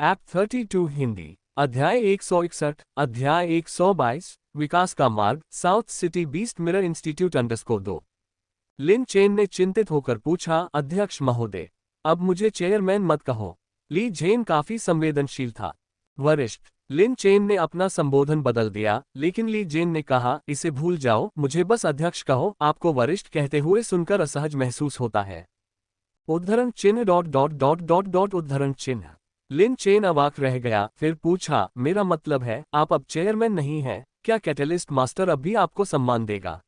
App 32 Hindi. अध्याय 161। अध्याय 122। विकास का मार्ग। South city beast mirror institute _2। लिन चेन ने चिंतित होकर पूछा, अध्यक्ष महोदय, अब मुझे चेयरमैन मत कहो। ली जेन काफी संवेदनशील था। वरिष्ठ। लिन चेन ने अपना संबोधन बदल दिया, लेकिन ली जेन ने कहा, इसे भूल जाओ, मुझे बस अध्यक्ष कहो। आपको वरिष्ठ कहते हुए सुनकर असहज महसूस होता है। उद्धरण चिन्ह dot dot dot dot dot उद्धरण चिन्ह। लिन चेन अवाक रह गया, फिर पूछा, मेरा मतलब है, आप अब चेयरमैन नहीं हैं, क्या कैटलिस्ट मास्टर अब भी आपको सम्मान देगा?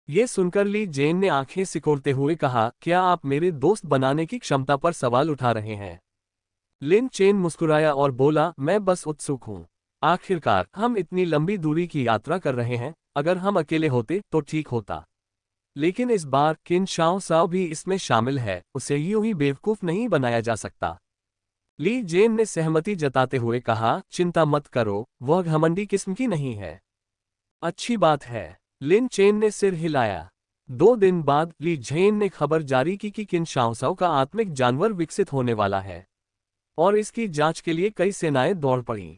ये सुनकर ली जेन ने आंखें सिकोड़ते हुए कहा, क्या आप मेरे दोस्त बनाने की क्षमता पर सवाल उठा रहे हैं? लिन चेन मुस्कुराया और बोला, मैं बस उत्सुक हूं। आखिरकार हम इतनी लंबी दूरी की यात्रा कर रहे हैं, अगर हम अकेले होते तो ठीक होता। लेकिन इस बार किन शाओ साओ भी इसमें शामिल है, उसे यूं ही बेवकूफ नहीं बनाया जा सकता। ली जेन ने सहमति जताते हुए कहा, चिंता मत करो, वह घमंडी किस्म की नहीं है। अच्छी बात है। लिन चेन ने सिर हिलाया। 2 दिन बाद ली जेन ने खबर जारी की कि किन शाओसाओ का आत्मिक जानवर विकसित होने वाला है, और इसकी जांच के लिए कई सेनाएं दौड़ पड़ीं।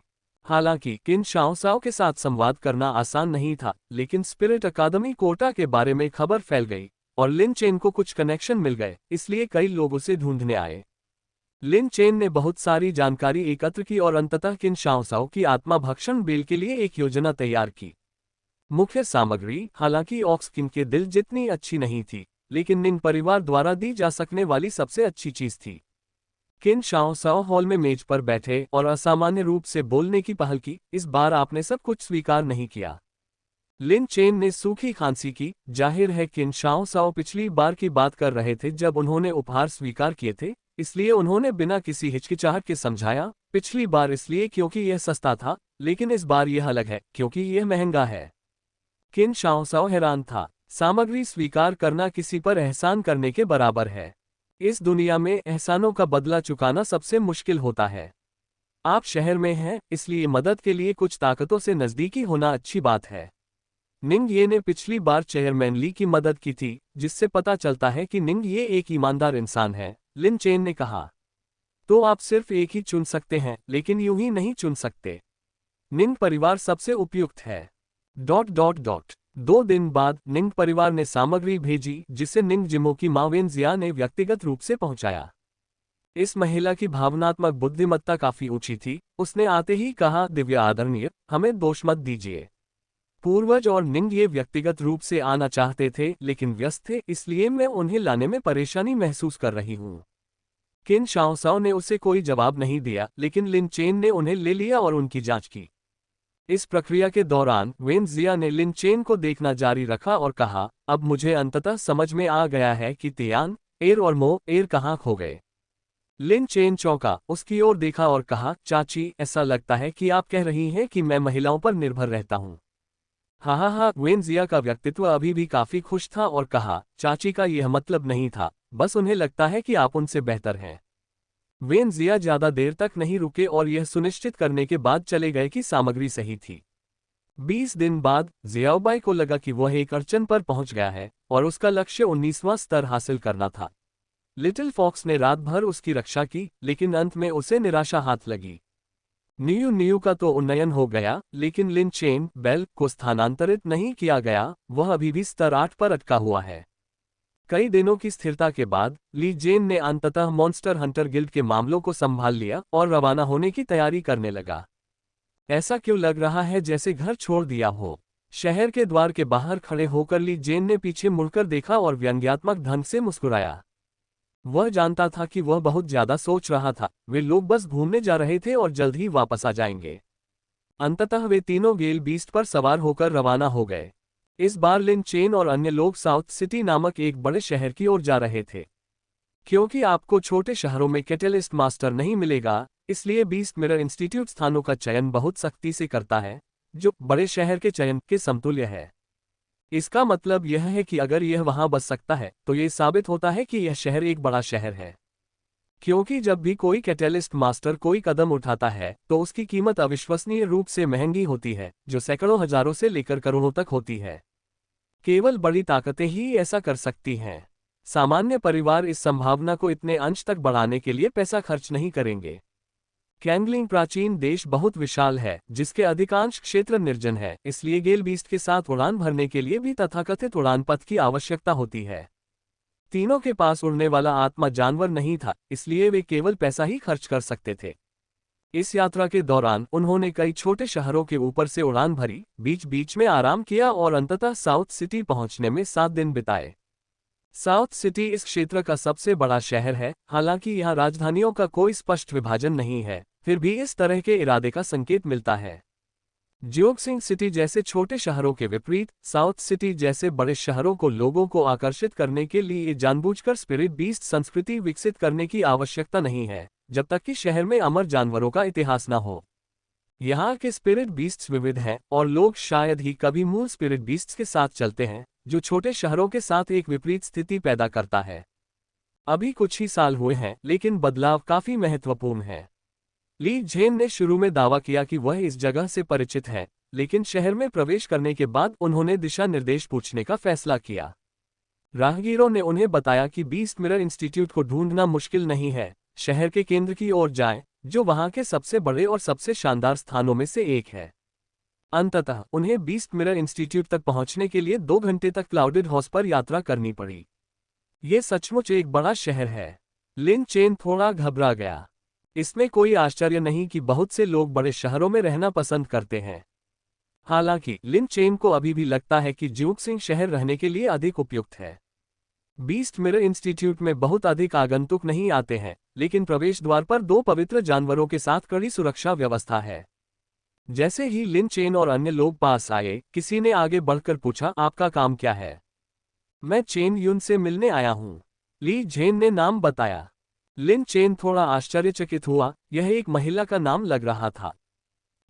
हालांकि किन शाओसाओ के साथ संवाद करना आसान नहीं था, लेकिन स्पिरिट अकादमी कोटा के बारे में खबर फैल गई, और लिन चेन को कुछ कनेक्शन मिल गए, इसलिए कई लोग उसे ढूंढने आए। लिन चेन ने बहुत सारी जानकारी एकत्र की और अंततः किन शाओसाओ की आत्मा भक्षण बिल के लिए एक योजना तैयार की। मुख्य सामग्री, हालांकि ऑक्सकिन के दिल जितनी अच्छी नहीं थी, लेकिन निंग परिवार द्वारा दी जा सकने वाली सबसे अच्छी चीज थी। किन शाओसाओ हॉल में मेज पर बैठे और असामान्य रूप से बोलने की पहल की, इस बार आपने सब कुछ स्वीकार नहीं किया। लिन चेन ने सूखी खांसी की। जाहिर है किन शाओसाओ पिछली बार की बात कर रहे थे जब उन्होंने उपहार स्वीकार किए थे, इसलिए उन्होंने बिना किसी हिचकिचाहट के समझाया, पिछली बार इसलिए क्योंकि यह सस्ता था, लेकिन इस बार यह अलग है क्योंकि यह महंगा है। किन शाओसाओ हैरान था। सामग्री स्वीकार करना किसी पर एहसान करने के बराबर है। इस दुनिया में एहसानों का बदला चुकाना सबसे मुश्किल होता है। आप शहर में हैं, इसलिए मदद के लिए कुछ ताकतों से नजदीकी होना अच्छी बात है। निंग ये ने पिछली बार चेयरमैन ली की मदद की थी, जिससे पता चलता है कि निंग ये एक ईमानदार इंसान है, लिन चेन ने कहा। तो आप सिर्फ एक ही चुन सकते हैं, लेकिन यूं ही नहीं चुन सकते। निंग परिवार सबसे उपयुक्त है। डॉट डॉट डॉट 2 दिन बाद निंग परिवार ने सामग्री भेजी, जिसे निंग जिमो की मां वेन जिया ने व्यक्तिगत रूप से पहुंचाया। इस महिला की भावनात्मक बुद्धिमत्ता काफी ऊंची थी। उसने आते ही कहा, दिव्य आदरणीय, हमें दोष मत दीजिए। पूर्वज और निंग ये व्यक्तिगत रूप से आना चाहते थे, लेकिन व्यस्त थे, इसलिए मैं उन्हें लाने में परेशानी महसूस कर रही हूँ। किन शाओसाओ ने उसे कोई जवाब नहीं दिया, लेकिन लिन चेन ने उन्हें ले लिया और उनकी जांच की। इस प्रक्रिया के दौरान वेन जिया ने लिन चेन को देखना जारी रखा और कहा, अब मुझे अंततः समझ में आ गया है कि तियान, एर और मो एर कहाँ खो गए। लिन चेन चौंका, उसकी ओर देखा और कहा, चाची, ऐसा लगता है कि आप कह रही हैं कि मैं महिलाओं पर निर्भर रहता हूँ। हाँ, वेन जिया का व्यक्तित्व अभी भी काफी खुश था और कहा, चाची का यह मतलब नहीं था, बस उन्हें लगता है कि आप उनसे बेहतर हैं। वेन जिया ज्यादा देर तक नहीं रुके और यह सुनिश्चित करने के बाद चले गए कि सामग्री सही थी। 20 दिन बाद जियाओबाई को लगा कि वह एक अड़चन पर पहुंच गया है, और उसका लक्ष्य 19वां स्तर हासिल करना था। लिटिल फॉक्स ने रात भर उसकी रक्षा की, लेकिन अंत में उसे निराशा हाथ लगी। न्यू का तो उन्नयन हो गया, लेकिन लिन चेन बेल को स्थानांतरित नहीं किया गया, वह अभी भी स्तर 8 पर अटका हुआ है। कई दिनों की स्थिरता के बाद ली जेन ने अंततः मॉन्स्टर हंटर गिल्ड के मामलों को संभाल लिया और रवाना होने की तैयारी करने लगा। ऐसा क्यों लग रहा है जैसे घर छोड़ दिया हो? शहर के द्वार के बाहर खड़े होकर ली जेन ने पीछे मुड़कर देखा और व्यंग्यात्मक ढंग से मुस्कुराया। वह जानता था कि वह बहुत ज्यादा सोच रहा था, वे लोग बस घूमने जा रहे थे और जल्द ही वापस आ जाएंगे। अंततः वे तीनों गेल बीस्ट पर सवार होकर रवाना हो गए। इस बार लिन चेन और अन्य लोग साउथ सिटी नामक एक बड़े शहर की ओर जा रहे थे। क्योंकि आपको छोटे शहरों में कैटलिस्ट मास्टर नहीं मिलेगा, इसलिए बीस्ट मिरर इंस्टीट्यूट स्थानों का चयन बहुत सख्ती से करता है, जो बड़े शहर के चयन के समतुल्य है। इसका मतलब यह है कि अगर यह वहां बस सकता है, तो यह साबित होता है कि यह शहर एक बड़ा शहर है। क्योंकि जब भी कोई कैटलिस्ट मास्टर कोई कदम उठाता है, तो उसकी कीमत अविश्वसनीय रूप से महंगी होती है, जो सैकड़ों हजारों से लेकर करोड़ों तक होती है। केवल बड़ी ताकतें ही ऐसा कर सकती हैं। सामान्य परिवार इस संभावना को इतने अंश तक बढ़ाने के लिए पैसा खर्च नहीं करेंगे। कैंगलिंग प्राचीन देश बहुत विशाल है, जिसके अधिकांश क्षेत्र निर्जन है, इसलिए गेल बीस्ट के साथ उड़ान भरने के लिए भी तथाकथित उड़ान पथ की आवश्यकता होती है। तीनों के पास उड़ने वाला आत्मा जानवर नहीं था, इसलिए वे केवल पैसा ही खर्च कर सकते थे। इस यात्रा के दौरान उन्होंने कई छोटे शहरों के ऊपर से उड़ान भरी, बीच बीच में आराम किया और अंततः साउथ सिटी पहुंचने में 7 दिन बिताए। साउथ सिटी इस क्षेत्र का सबसे बड़ा शहर है। हालांकि यहाँ राजधानियों का कोई स्पष्ट विभाजन नहीं है, फिर भी इस तरह के इरादे का संकेत मिलता है। जियोक्सिंग सिटी जैसे छोटे शहरों के विपरीत साउथ सिटी जैसे बड़े शहरों को लोगों को आकर्षित करने के लिए जानबूझकर स्पिरिट बीस्ट संस्कृति विकसित करने की आवश्यकता नहीं है, जब तक कि शहर में अमर जानवरों का इतिहास न हो। यहाँ के स्पिरिट बीस्ट्स विविध हैं और लोग शायद ही कभी मूल स्पिरिट बीस्ट्स के साथ चलते हैं, जो छोटे शहरों के साथ एक विपरीत स्थिति पैदा करता है। अभी कुछ ही साल हुए हैं, लेकिन बदलाव काफी महत्वपूर्ण है। ली जेन ने शुरू में दावा किया कि वह इस जगह से परिचित है, लेकिन शहर में प्रवेश करने के बाद उन्होंने दिशा निर्देश पूछने का फैसला किया। राहगीरों ने उन्हें बताया कि बीस्ट मिरर इंस्टीट्यूट को ढूंढना मुश्किल नहीं है, शहर के केंद्र की ओर जाएं, जो वहां के सबसे बड़े और सबसे शानदार स्थानों में से एक है। अंततः उन्हें बीस्ट मिरर इंस्टीट्यूट तक पहुंचने के लिए 2 घंटे तक क्लाउडेड हाउस पर यात्रा करनी पड़ी। ये सचमुच एक बड़ा शहर है। लिन चेन थोड़ा घबरा गया। इसमें कोई आश्चर्य नहीं कि बहुत से लोग बड़े शहरों में रहना पसंद करते हैं। हालांकि लिन चेन को अभी भी लगता है कि जियोक्सिंग शहर रहने के लिए अधिक उपयुक्त है। बीस्ट मिरर इंस्टीट्यूट में बहुत अधिक आगंतुक नहीं आते हैं, लेकिन प्रवेश द्वार पर 2 पवित्र जानवरों के साथ कड़ी सुरक्षा व्यवस्था है। जैसे ही लिन चेन और अन्य लोग पास आए, किसी ने आगे बढ़कर पूछा, आपका काम क्या है? मैं चेन यून से मिलने आया हूं, ली जेन ने नाम बताया। लिन चेन थोड़ा आश्चर्यचकित हुआ, यह एक महिला का नाम लग रहा था।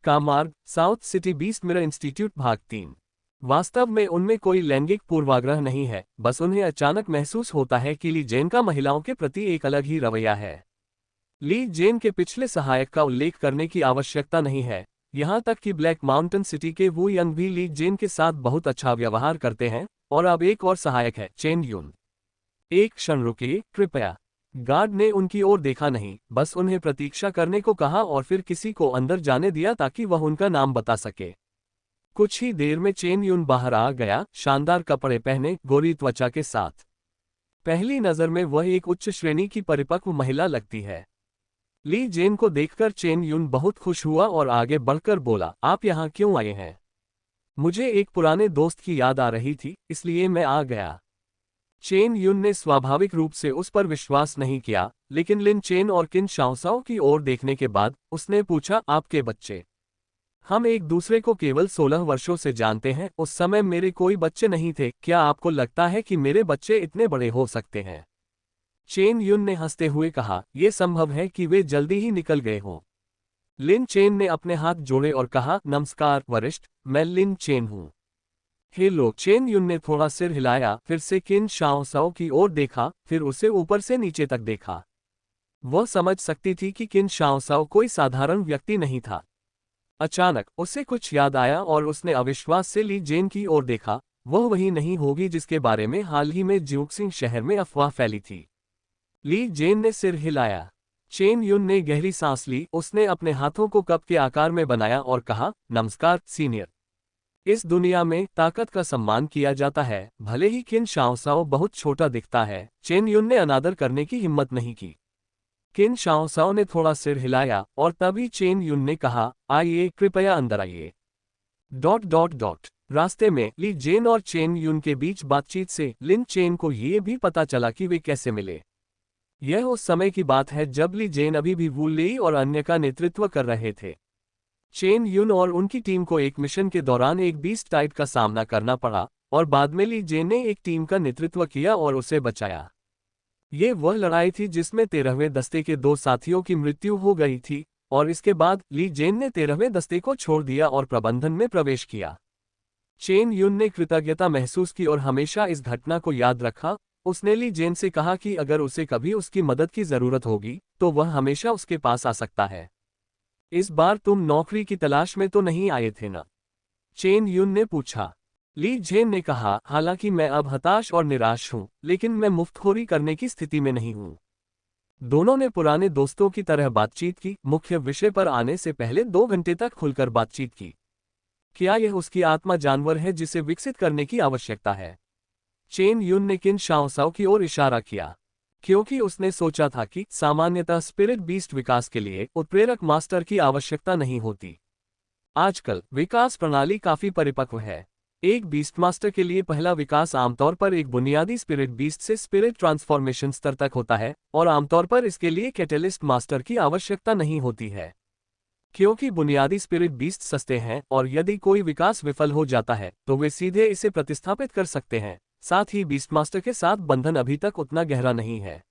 का मार्ग, south city beast mirror institute भाग 3। वास्तव में उनमें कोई लैंगिक पूर्वाग्रह नहीं है, बस उन्हें अचानक महसूस होता है कि ली जेन का महिलाओं के प्रति एक अलग ही रवैया है। ली जेन के पिछले सहायक का उल्लेख करने की आवश्यकता नहीं है, यहाँ तक कि ब्लैक माउंटेन सिटी के वू यंग भी ली जेन के साथ बहुत अच्छा व्यवहार करते हैं। और अब एक और सहायक है, चेन यून। एक क्षण रुकिए, कृपया। गार्ड ने उनकी ओर देखा नहीं, बस उन्हें प्रतीक्षा करने को कहा और फिर किसी को अंदर जाने दिया ताकि वह उनका नाम बता सके। कुछ ही देर में चेन यून बाहर आ गया, शानदार कपड़े पहने, गोरी त्वचा के साथ। पहली नजर में वह एक उच्च श्रेणी की परिपक्व महिला लगती है। ली जेन को देखकर चेन यून बहुत खुश हुआ और आगे बढ़कर बोला, आप यहाँ क्यों आए हैं? मुझे एक पुराने दोस्त की याद आ रही थी, इसलिए मैं आ गया। चेन यून ने स्वाभाविक रूप से उस पर विश्वास नहीं किया, लेकिन लिन चेन और किन शाओसाओ की ओर देखने के बाद उसने पूछा, आपके बच्चे? हम एक दूसरे को केवल 16 वर्षों से जानते हैं, उस समय मेरे कोई बच्चे नहीं थे। क्या आपको लगता है कि मेरे बच्चे इतने बड़े हो सकते हैं? चेन यून ने हंसते हुए कहा, यह संभव है कि वे जल्दी ही निकल गए हों। लिन चेन ने अपने हाथ जोड़े और कहा, नमस्कार वरिष्ठ, मैं लिन चेन हूं। हेलो। चेन यून ने थोड़ा सिर हिलाया, फिर से किन शाओसाओ की ओर देखा, फिर उसे ऊपर से नीचे तक देखा। वह समझ सकती थी कि किन शाओसाओ कोई साधारण व्यक्ति नहीं था। अचानक उसे कुछ याद आया और उसने अविश्वास से ली जेन की ओर देखा। वह वही नहीं होगी जिसके बारे में हाल ही में जियोक्सिंग शहर में अफवाह फैली थी। ली जेन ने सिर हिलाया। चेन यून ने गहरी सांस ली, उसने अपने हाथों को कप के आकार में बनाया और कहा, नमस्कार सीनियर। इस दुनिया में ताकत का सम्मान किया जाता है, भले ही किन शाओसाओ बहुत छोटा दिखता है। चेन यून ने अनादर करने की हिम्मत नहीं की। किन शाओसाओ ने थोड़ा सिर हिलाया और तभी चेन यून ने कहा, आइए, कृपया अंदर आइए। ... रास्ते में ली जेन और चेन यून के बीच बातचीत से लिन चेन को ये भी पता चला कि वे कैसे मिले। यह उस समय की बात है जब ली जेन अभी भी वू लेई और अन्य का नेतृत्व कर रहे थे। चेन यून और उनकी टीम को एक मिशन के दौरान एक बीस्ट टाइड का सामना करना पड़ा और बाद में ली जेन ने एक टीम का नेतृत्व किया और उसे बचाया। ये वह लड़ाई थी जिसमें 13वें दस्ते के 2 साथियों की मृत्यु हो गई थी और इसके बाद ली जेन ने 13वें दस्ते को छोड़ दिया और प्रबंधन में प्रवेश किया। चेन यून ने कृतज्ञता महसूस की और हमेशा इस घटना को याद रखा। उसने ली जेन से कहा कि अगर उसे कभी उसकी मदद की जरूरत होगी तो वह हमेशा उसके पास आ सकता है। इस बार तुम नौकरी की तलाश में तो नहीं आए थे ना? चेन यून ने पूछा। ली जेन ने कहा, हालांकि मैं अब हताश और निराश हूं, लेकिन मैं मुफ्तखोरी करने की स्थिति में नहीं हूं। दोनों ने पुराने दोस्तों की तरह बातचीत की, मुख्य विषय पर आने से पहले 2 घंटे तक खुलकर बातचीत की। क्या यह उसकी आत्मा जानवर है जिसे विकसित करने की आवश्यकता है? चेन युन ने किन शाओसाओ की ओर इशारा किया, क्योंकि उसने सोचा था कि सामान्यतः स्पिरिट बीस्ट विकास के लिए उत्प्रेरक मास्टर की आवश्यकता नहीं होती। आजकल विकास प्रणाली काफी परिपक्व है। एक बीस्ट मास्टर के लिए पहला विकास आमतौर पर एक बुनियादी स्पिरिट बीस्ट से स्पिरिट ट्रांसफॉर्मेशन स्तर तक होता है, और आमतौर पर इसके लिए कैटलिस्ट मास्टर की आवश्यकता नहीं होती है। क्योंकि बुनियादी स्पिरिट बीस्ट सस्ते हैं और यदि कोई विकास विफल हो जाता है तो वे सीधे इसे प्रतिस्थापित कर सकते हैं। साथ ही बीस्ट मास्टर के साथ बंधन अभी तक उतना गहरा नहीं है।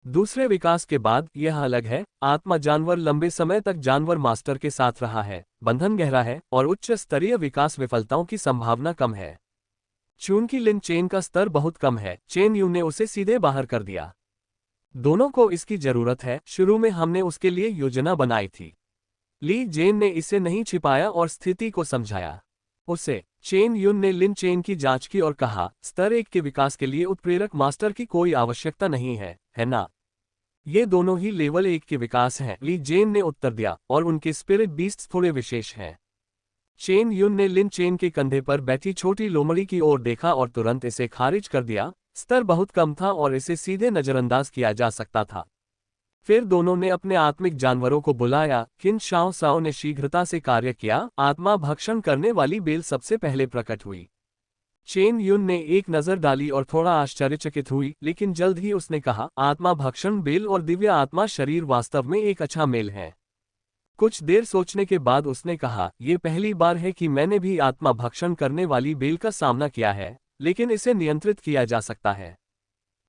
दूसरे विकास के बाद यह अलग है। आत्मा जानवर लंबे समय तक जानवर मास्टर के साथ रहा है, बंधन गहरा है और उच्च स्तरीय विकास विफलताओं की संभावना कम है। चूंकि लिन चेन का स्तर बहुत कम है, चेन यू ने उसे सीधे बाहर कर दिया। दोनों को इसकी जरूरत है। शुरू में हमने उसके लिए योजना बनाई थी। ली जेन ने इसे नहीं छिपाया और स्थिति को समझाया। उसे चेन युन ने लिन चेन की जांच की और कहा, स्तर 1 के विकास के लिए उत्प्रेरक मास्टर की कोई आवश्यकता नहीं है ना? ये दोनों ही लेवल 1 के विकास हैं, ली जेन ने उत्तर दिया, और उनके स्पिरिट बीस्ट्स थोड़े विशेष हैं। चेन युन ने लिन चेन के कंधे पर बैठी छोटी लोमड़ी की ओर देखा और तुरंत इसे खारिज कर दिया। स्तर बहुत कम था और इसे सीधे नजरअंदाज किया जा सकता था। फिर दोनों ने अपने आत्मिक जानवरों को बुलाया। किन शाओ साओ ने शीघ्रता से कार्य किया। आत्मा भक्षण करने वाली बेल सबसे पहले प्रकट हुई। चेन युन ने एक नजर डाली और थोड़ा आश्चर्यचकित हुई, लेकिन जल्द ही उसने कहा, आत्मा भक्षण बेल और दिव्य आत्मा शरीर वास्तव में एक अच्छा मेल है। कुछ देर सोचने के बाद उसने कहा, यह पहली बार है कि मैंने भी आत्मा भक्षण करने वाली बेल का सामना किया है, लेकिन इसे नियंत्रित किया जा सकता है।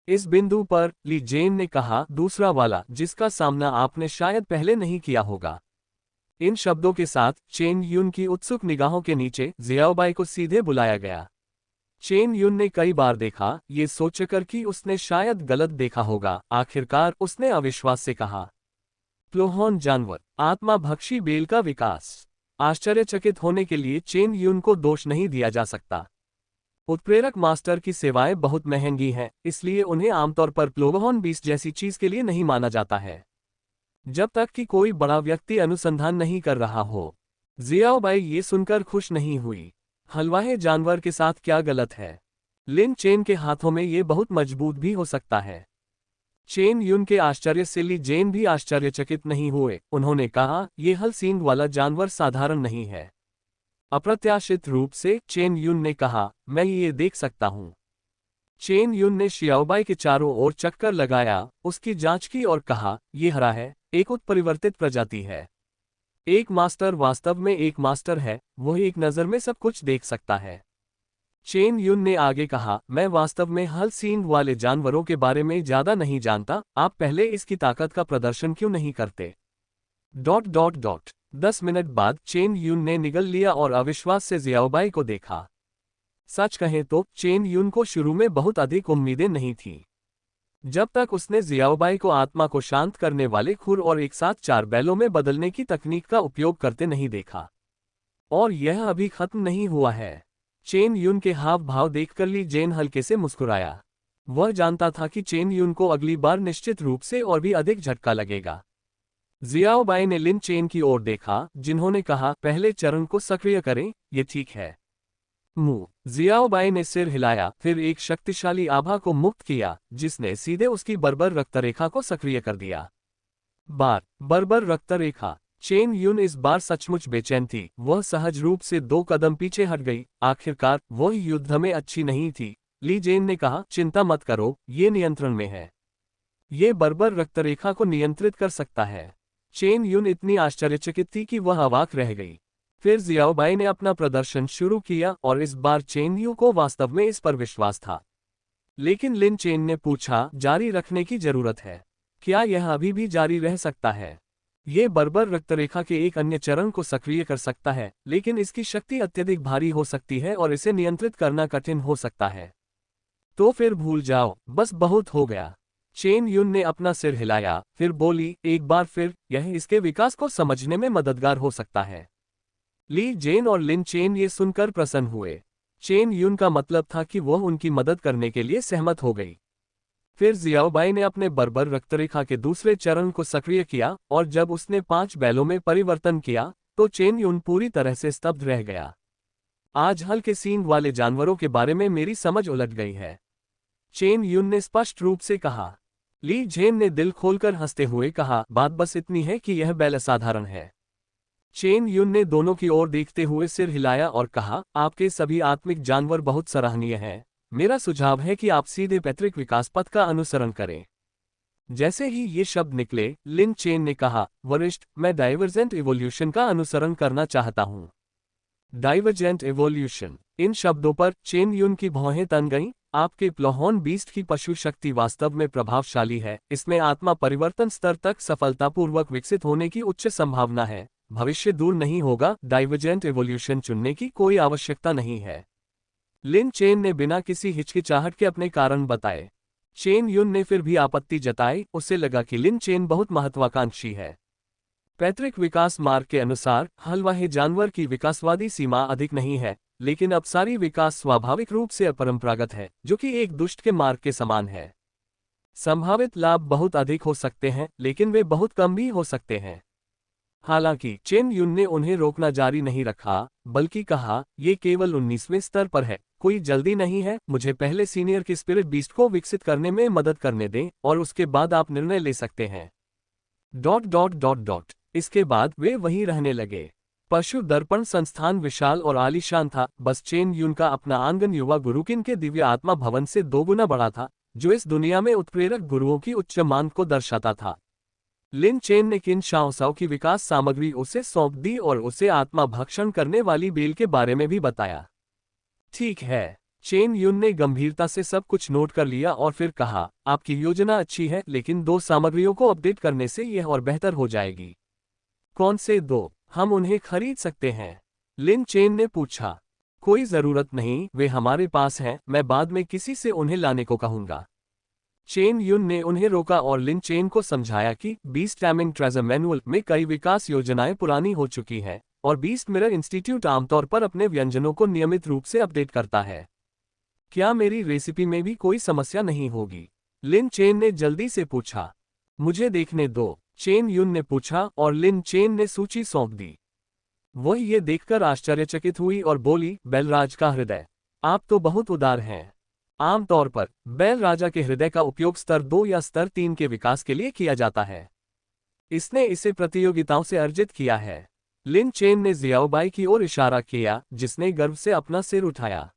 इस बिंदु पर ली जेन ने कहा, दूसरा वाला जिसका सामना आपने शायद पहले नहीं किया होगा। इन शब्दों के साथ चेन युन की उत्सुक निगाहों के नीचे जियाओबाई को सीधे बुलाया गया। चेन युन ने कई बार देखा, ये सोचकर कि उसने शायद गलत देखा होगा। आखिरकार उसने अविश्वास से कहा, प्लोहॉन जानवर, आत्मा भक्षी बेल का विकास। आश्चर्यचकित होने के लिए चेन युन को दोष नहीं दिया जा सकता। उत्प्रेरक मास्टर की सेवाएं बहुत महंगी हैं, इसलिए उन्हें आमतौर पर प्लोहॉन बीस्ट जैसी चीज के लिए नहीं माना जाता है, जब तक कि कोई बड़ा व्यक्ति अनुसंधान नहीं कर रहा हो। जियाओबाई ये सुनकर खुश नहीं हुई। हलवाहे जानवर के साथ क्या गलत है? लिन चेन के हाथों में ये बहुत मजबूत भी हो सकता है। चेन युन के आश्चर्य से ली जेन भी आश्चर्यचकित नहीं हुए। उन्होंने कहा, यह हल सींग वाला जानवर साधारण नहीं है। अप्रत्याशित रूप से चेन युन ने कहा, मैं ये देख सकता हूं। चेन युन ने शियाओबाई के चारों ओर चक्कर लगाया, उसकी जांच की और कहा, यह हरा है, एक उत्परिवर्तित प्रजाति है। एक मास्टर वास्तव में एक मास्टर है, वह एक नज़र में सब कुछ देख सकता है। चेन युन ने आगे कहा, मैं वास्तव में हल सींग वाले जानवरों के बारे में ज्यादा नहीं जानता। आप पहले इसकी ताकत का प्रदर्शन क्यों नहीं करते? ... 10 मिनट बाद चेन युन ने निगल लिया और अविश्वास से जियाओबाई को देखा। सच कहें तो चेन युन को शुरू में बहुत अधिक उम्मीदें नहीं थीं। जब तक उसने जियाओबाई को आत्मा को शांत करने वाले खुर और एक साथ 4 बैलों में बदलने की तकनीक का उपयोग करते नहीं देखा। और यह अभी खत्म नहीं हुआ है। चेन युन के हाव भाव देखकर ली जेन हल्के से मुस्कुराया। वह जानता था कि चेन युन को अगली बार निश्चित रूप से और भी अधिक झटका लगेगा। जियाओबाई ने लिन चेन की ओर देखा, जिन्होंने कहा, पहले चरण को सक्रिय करें, ये ठीक है। जियाओबाई ने सिर हिलाया, फिर एक शक्तिशाली आभा को मुक्त किया, जिसने सीधे उसकी बर्बर रक्तरेखा को सक्रिय कर दिया। बर्बर रक्तरेखा। चेन युन इस बार सचमुच बेचैन थी। वह सहज रूप से 2 कदम पीछे हट गई। आखिरकार वह युद्ध में अच्छी नहीं थी। ली जेन ने कहा, चिंता मत करो, ये नियंत्रण में है। ये बर्बर रक्तरेखा को नियंत्रित कर सकता है। चेन युन इतनी आश्चर्यचकित थी कि वह अवाक रह गई। फिर जियाओबाई ने अपना प्रदर्शन शुरू किया और इस बार चेन यू को वास्तव में इस पर विश्वास था। लेकिन लिन चेन ने पूछा, जारी रखने की जरूरत है? क्या यह अभी भी जारी रह सकता है? ये बर्बर रक्तरेखा के एक अन्य चरण को सक्रिय कर सकता है, लेकिन इसकी शक्ति अत्यधिक भारी हो सकती है और इसे नियंत्रित करना कठिन हो सकता है। तो फिर भूल जाओ, बस बहुत हो गया। चेन युन ने अपना सिर हिलाया, फिर बोली, एक बार फिर, यह इसके विकास को समझने में मददगार हो सकता है। ली जेन और लिन चेन ये सुनकर प्रसन्न हुए। चेन युन का मतलब था कि वह उनकी मदद करने के लिए सहमत हो गई। फिर जियाओबाई ने अपने बर्बर रक्तरेखा के दूसरे चरण को सक्रिय किया और जब उसने 5 बैलों में परिवर्तन किया तो चेन युन पूरी तरह से स्तब्ध रह गया। आज हल्के सींग वाले जानवरों के बारे में मेरी समझ उलट गई है, चेन युन ने स्पष्ट रूप से कहा। ली झेन ने दिल खोलकर हंसते हुए कहा, बात बस इतनी है कि यह बैल असाधारण है। चेन युन ने दोनों की ओर देखते हुए सिर हिलाया और कहा, आपके सभी आत्मिक जानवर बहुत सराहनीय हैं। मेरा सुझाव है कि आप सीधे पैतृक विकास पथ का अनुसरण करें। जैसे ही ये शब्द निकले, लिन चेन ने कहा, वरिष्ठ, मैं डाइवर्जेंट इवोल्यूशन का अनुसरण करना चाहता हूं। डाइवर्जेंट इवोल्यूशन, इन शब्दों पर चेन युन की भौहें तन गईं। आपके प्लोहॉन बीस्ट की पशु शक्ति वास्तव में प्रभावशाली है। इसमें आत्मा परिवर्तन स्तर तक सफलतापूर्वक विकसित होने की उच्च संभावना है। भविष्य दूर नहीं होगा। डाइवर्जेंट इवोल्यूशन चुनने की कोई आवश्यकता नहीं है। लिन चेन ने बिना किसी हिचकिचाहट के अपने कारण बताए। चेन युन ने फिर भी आपत्ति जताई। उसे लगा कि लिन चेन बहुत महत्वाकांक्षी है। पैतृक विकास मार्ग के अनुसार हलवाहे जानवर की विकासवादी सीमा अधिक नहीं है, लेकिन अपसारी विकास स्वाभाविक रूप से अपरंपरागत है, जो कि एक दुष्ट के मार्ग के समान है। संभावित लाभ बहुत अधिक हो सकते हैं, लेकिन वे बहुत कम भी हो सकते हैं। हालांकि चेन युन ने उन्हें रोकना जारी नहीं रखा, बल्कि कहा, ये केवल 19वें स्तर पर है, कोई जल्दी नहीं है। मुझे पहले सीनियर की स्पिरिट बीस्ट को विकसित करने में मदद करने दें और उसके बाद आप निर्णय ले सकते हैं। ... इसके बाद वे वहीं रहने लगे। पशु दर्पण संस्थान विशाल और आलीशान था। बस चेन युन का अपना आंगन युवा गुरुकिन के दिव्य आत्मा भवन से 2 गुना बड़ा था, जो इस दुनिया में उत्प्रेरक गुरुओं की उच्च मान को दर्शाता था। लिन चेन ने किन शाओसाओ की विकास सामग्री उसे सौंप दी और उसे आत्मा भक्षण करने वाली बेल के बारे में भी बताया। ठीक है, चेन युन ने गंभीरता से सब कुछ नोट कर लिया और फिर कहा, आपकी योजना अच्छी है, लेकिन 2 सामग्रियों को अपडेट करने से यह और बेहतर हो जाएगी। कौन से 2? हम उन्हें खरीद सकते हैं? लिन चेन ने पूछा। कोई जरूरत नहीं, वे हमारे पास हैं, मैं बाद में किसी से उन्हें लाने को कहूंगा। चेन युन ने उन्हें रोका और लिन चेन को समझाया कि बीस्ट टैमिंग ट्रेजर मैनुअल में कई विकास योजनाएं पुरानी हो चुकी हैं और बीस्ट मिरर इंस्टीट्यूट आमतौर पर अपने व्यंजनों को नियमित रूप से अपडेट करता है। क्या मेरी रेसिपी में भी कोई समस्या नहीं होगी? लिन चेन ने जल्दी से पूछा। मुझे देखने दो, चेन युन ने पूछा और लिन चेन ने सूची सौंप दी। वह ये देखकर आश्चर्यचकित हुई और बोली, बैलराज का हृदय, आप तो बहुत उदार हैं। आमतौर पर बैल राजा के हृदय का उपयोग स्तर 2 या स्तर 3 के विकास के लिए किया जाता है। इसने इसे प्रतियोगिताओं से अर्जित किया है। लिन चेन ने जियाओबाई की ओर इशारा किया, जिसने गर्व से अपना सिर उठाया।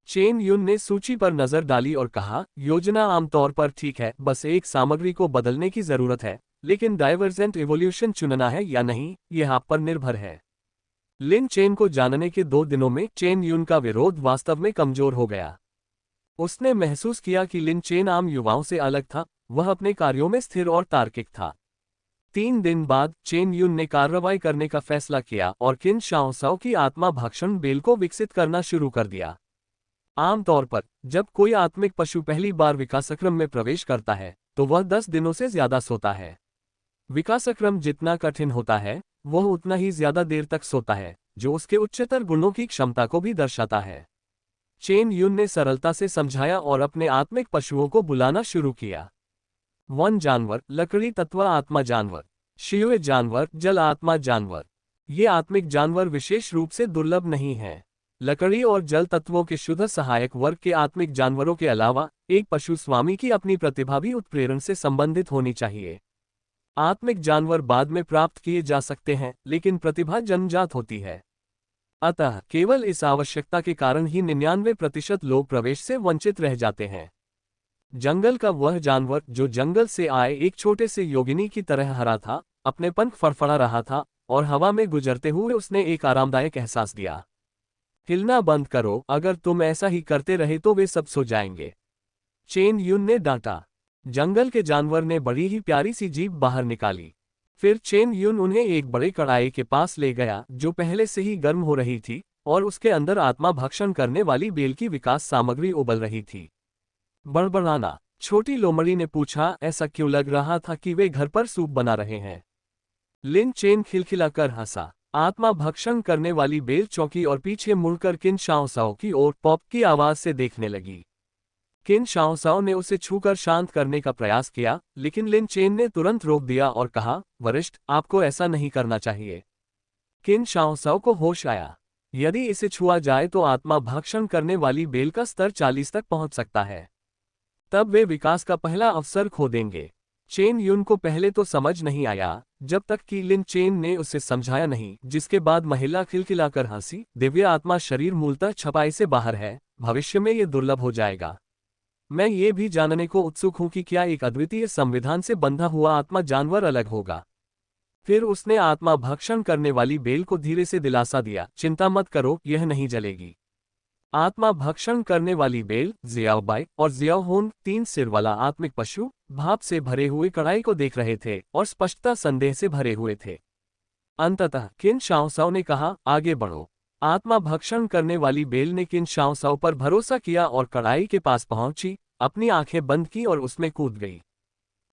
चेन युन ने सूची पर नजर डाली और कहा, योजना आमतौर पर ठीक है, बस एक सामग्री को बदलने की जरूरत है, लेकिन डाइवर्जेंट इवोल्यूशन चुनना है या नहीं, यह आप पर निर्भर है। लिन चेन को जानने के 2 दिनों में चेन युन का विरोध वास्तव में कमजोर हो गया। उसने महसूस किया कि लिन चेन आम युवाओं से अलग था, वह अपने कार्यों में स्थिर और तार्किक था। 3 दिन बाद चेन युन ने कार्रवाई करने का फैसला किया और किन शाओसाओ की आत्मा भक्षण बेल को विकसित करना शुरू कर दिया। आमतौर पर जब कोई आत्मिक पशु पहली बार विकासक्रम में प्रवेश करता है, तो वह 10 दिनों से ज्यादा सोता है। विकासक्रम जितना कठिन होता है, वह उतना ही ज्यादा देर तक सोता है, जो उसके उच्चतर गुणों की क्षमता को भी दर्शाता है। चेन युन ने सरलता से समझाया और अपने आत्मिक पशुओं को बुलाना शुरू किया। वन जानवर, लकड़ी तत्व आत्मा जानवर, शियुए जानवर, जल आत्मा जानवर। ये आत्मिक जानवर विशेष रूप से दुर्लभ नहीं हैं। लकड़ी और जल तत्वों के शुद्ध सहायक वर्ग के आत्मिक जानवरों के अलावा एक पशु स्वामी की अपनी प्रतिभा भी उत्प्रेरण से संबंधित होनी चाहिए। आत्मिक जानवर बाद में प्राप्त किए जा सकते हैं, लेकिन प्रतिभा जन्मजात होती है। अतः केवल इस आवश्यकता के कारण ही 99% लोग प्रवेश से वंचित रह जाते हैं। जंगल का वह जानवर जो जंगल से आए एक छोटे से योगिनी की तरह हरा था, अपने पंख फड़फड़ा रहा था और हवा में गुजरते हुए उसने एक आरामदायक एहसास दिया। हिलना बंद करो, अगर तुम ऐसा ही करते रहे तो वे सब सो जाएंगे, चेन युन ने डांटा। जंगल के जानवर ने बड़ी ही प्यारी सी जीभ बाहर निकाली। फिर चेन युन उन्हें एक बड़े कड़ाई के पास ले गया जो पहले से ही गर्म हो रही थी और उसके अंदर आत्मा भक्षण करने वाली बेल की विकास सामग्री उबल रही थी। बड़बड़ाना, छोटी लोमड़ी ने पूछा, ऐसा क्यों लग रहा था कि वे घर पर सूप बना रहे हैं? लिन चेन खिलखिलाकर हंसा। आत्मा भक्षण करने वाली बेल चौंकी और पीछे मुड़कर किन शाओसाओ की ओर पॉप की आवाज से देखने लगी। किन शाओसाओ ने उसे छूकर शांत करने का प्रयास किया, लेकिन लिन चेन ने तुरंत रोक दिया और कहा, वरिष्ठ, आपको ऐसा नहीं करना चाहिए। किन शाओसाओ को होश आया। यदि इसे छुआ जाए तो आत्मा भक्षण करने वाली बेल का स्तर 40 तक पहुंच सकता है। तब वे विकास का पहला अवसर खो देंगे। चेन युन को पहले तो समझ नहीं आया, जब तक कि लिन चेन ने उसे समझाया नहीं, जिसके बाद महिला खिलखिलाकर हंसी। दिव्य आत्मा शरीर मूलतः छपाई से बाहर है, भविष्य में ये दुर्लभ हो जाएगा। मैं ये भी जानने को उत्सुक हूं कि क्या एक अद्वितीय संविधान से बंधा हुआ आत्मा जानवर अलग होगा। फिर उसने आत्मा भक्षण करने वाली बेल को धीरे से दिलासा दिया, चिंता मत करो, यह नहीं जलेगी। आत्मा भक्षण करने वाली बेल, जियाओबाई और जियाओहोन, 3 सिर वाला आत्मिक पशु, भाप से भरे हुए कढ़ाई को देख रहे थे और स्पष्टता संदेह से भरे हुए थे। अंततः किन शाओसाओ ने कहा, आगे बढ़ो। आत्मा भक्षण करने वाली बेल ने किन शाओसाओ पर भरोसा किया और कढ़ाई के पास पहुंची, अपनी आंखें बंद की और उसमें कूद गई।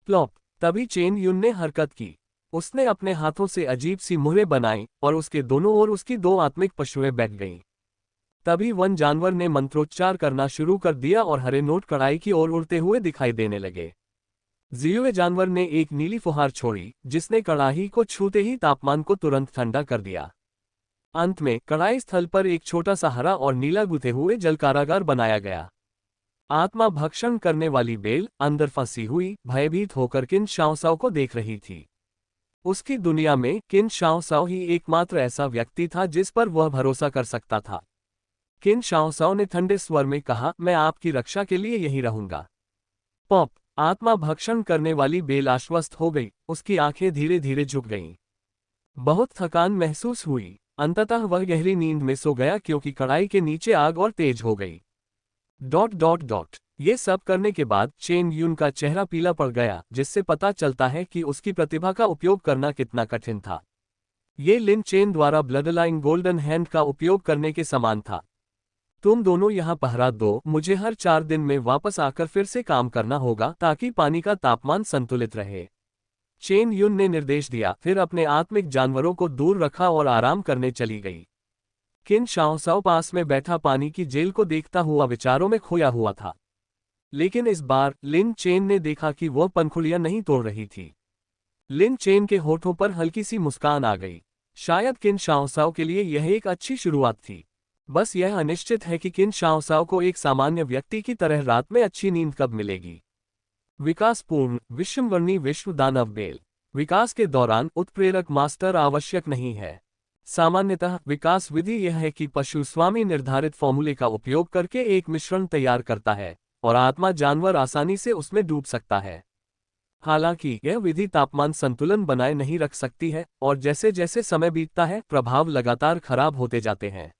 प्लॉप। तभी चेन युन ने हरकत की। उसने अपने हाथों से अजीब सी मुहरें बनाई और उसके दोनों ओर उसकी 2 आत्मिक पशुएं बैठ गईं। तभी वन जानवर ने मंत्रोच्चार करना शुरू कर दिया और हरे नोट कढ़ाई की ओर उड़ते हुए दिखाई देने लगे। जियुए जानवर ने एक नीली फुहार छोड़ी, जिसने कढ़ाई को छूते ही तापमान को तुरंत ठंडा कर दिया। अंत में कढ़ाई स्थल पर एक छोटा सा हरा और नीला गुथे हुए जल कारागार बनाया गया। आत्मा भक्षण करने वाली बेल अंदर फंसी हुई भयभीत होकर किन शाओसाओ को देख रही थी। उसकी दुनिया में किन शाओसाओ ही एकमात्र ऐसा व्यक्ति था जिस पर वह भरोसा कर सकता था। किन शाओसाओ ने ठंडे स्वर में कहा, मैं आपकी रक्षा के लिए यहीं रहूंगा। पॉप। आत्मा भक्षण करने वाली बेल आश्वस्त हो गई, उसकी आंखें धीरे धीरे झुक गईं। बहुत थकान महसूस हुई। अंततः वह गहरी नींद में सो गया क्योंकि कढ़ाई के नीचे आग और तेज हो गई। ... ये सब करने के बाद चेन युन का चेहरा पीला पड़ गया, जिससे पता चलता है कि उसकी प्रतिभा का उपयोग करना कितना कठिन था। ये लिन चेन द्वारा ब्लडलाइन गोल्डन हैंड का उपयोग करने के समान था। तुम दोनों यहाँ पहरा दो, मुझे हर 4 दिन में वापस आकर फिर से काम करना होगा ताकि पानी का तापमान संतुलित रहे। चेन युन ने निर्देश दिया, फिर अपने आत्मिक जानवरों को दूर रखा और आराम करने चली गई। किन शाओसाओ पास में बैठा पानी की जेल को देखता हुआ विचारों में खोया हुआ था। लेकिन इस बार लिन चेन ने देखा कि वह पंखुड़ियां नहीं तोड़ रही थी। लिन चेन के होठों पर हल्की सी मुस्कान आ गई। शायद किन शाओसाओ के लिए यह एक अच्छी शुरुआत थी। बस यह अनिश्चित है कि किन शाओसाओ को एक सामान्य व्यक्ति की तरह रात में अच्छी नींद कब मिलेगी। विकासपूर्ण विषमवर्णी विश्व दानव बेल। विकास के दौरान उत्प्रेरक मास्टर आवश्यक नहीं है। सामान्यतः विकास विधि यह है कि पशु स्वामी निर्धारित फॉर्मूले का उपयोग करके एक मिश्रण तैयार करता है और आत्मा जानवर आसानी से उसमें डूब सकता है। हालांकि यह विधि तापमान संतुलन बनाए नहीं रख सकती है और जैसे जैसे समय बीतता है प्रभाव लगातार खराब होते जाते हैं।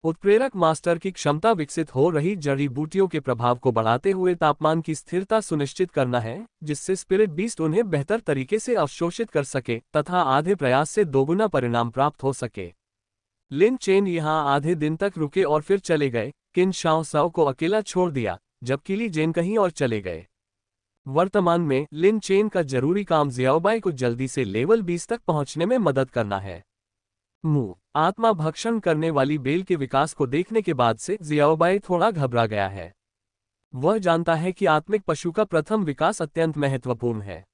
उत्प्रेरक मास्टर की क्षमता विकसित हो रही जड़ी बूटियों के प्रभाव को बढ़ाते हुए तापमान की स्थिरता सुनिश्चित करना है, जिससे स्पिरिट बीस्ट उन्हें बेहतर तरीके से अवशोषित कर सके तथा आधे प्रयास से दोगुना परिणाम प्राप्त हो सके। लिन चेन यहाँ आधे दिन तक रुके और फिर चले गए। किन शाओसाओ को अकेला छोड़ दिया, जबकि ली जेन कहीं और चले गए। वर्तमान में लिन चेन का जरूरी काम जियाओबाई को जल्दी से लेवल 20 तक पहुंचने में मदद करना है। आत्मा भक्षण करने वाली बेल के विकास को देखने के बाद से जियाओबाई थोड़ा घबरा गया है। वह जानता है कि आत्मिक पशु का प्रथम विकास अत्यंत महत्वपूर्ण है।